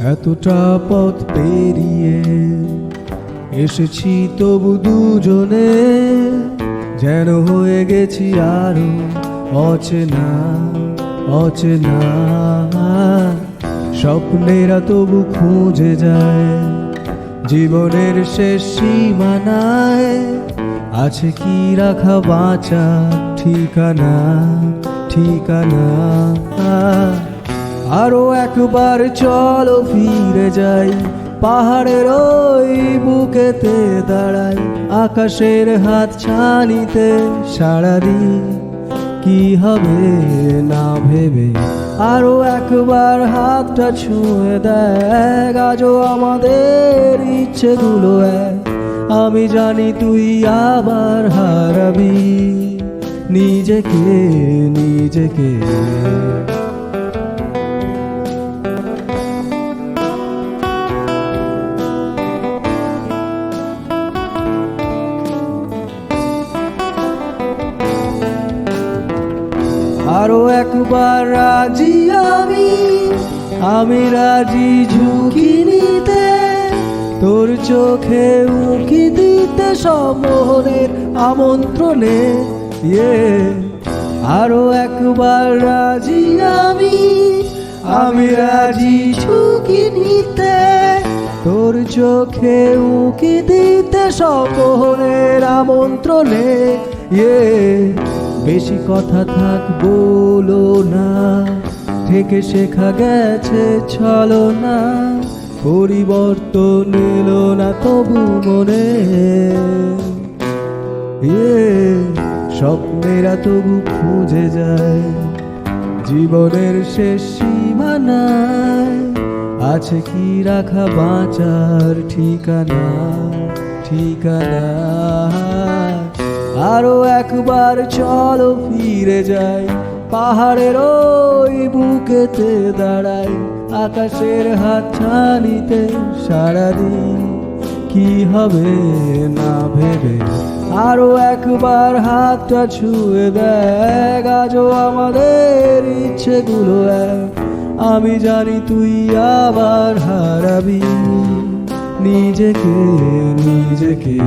এতটা পথ পেরিয়ে এসেছি তবু দুজনে যেন হয়ে গেছি আরো অচেনা অচেনা। স্বপ্নেরা তবু খুঁজে যায় জীবনের শেষ সীমানায়, আছে কি রাখা বাঁচার ঠিকানা ঠিকানা। আরো একবার চলো ফিরে যাই, পাহাড়ের ওই বুকেতে দাঁড়াই, আকাশের হাত ছানিতে সাড়া দিই কি হবে না ভেবে। আরো একবার হাতটা ছুঁয়ে দেখ, আজও আমাদের ইচ্ছেগুলো এক। আমি জানি তুই আবার হারাবি নিজেকে নিজেকে। আরো একবার রাজি আমি রাজি ঝুঁকি নিতে, তোর চোখে উঁকি দিতে সব মোহনের আমন্ত্রণে। আরো একবার রাজি আমি রাজি ঝুঁকি নিতে, তোর চোখে উঁকি দিতে সব মোহনের আমন্ত্রণে। বেশি কথা থাক বলো না, থেকে শেখা গেছে ছলো না, পরিবর্তন এলো না তবু মনে। স্বপ্নেরা তবু খুঁজে যায় জীবনের শেষ সীমানায়, আছে কি রাখা বাঁচার ঠিকানা ঠিকানা। আরো একবার চলো ফিরে যাই, পাহাড়ের ওই বুকেতে দাঁড়াই, আকাশের হাত ছানিতে সাড়া দিই কি হবে না ভেবে। আরো একবার হাতটা ছুঁয়ে দেখ, আজও আমাদের ইচ্ছেগুলো এক। আমি জানি তুই আবার হারাবি নিজেকে নিজেকে।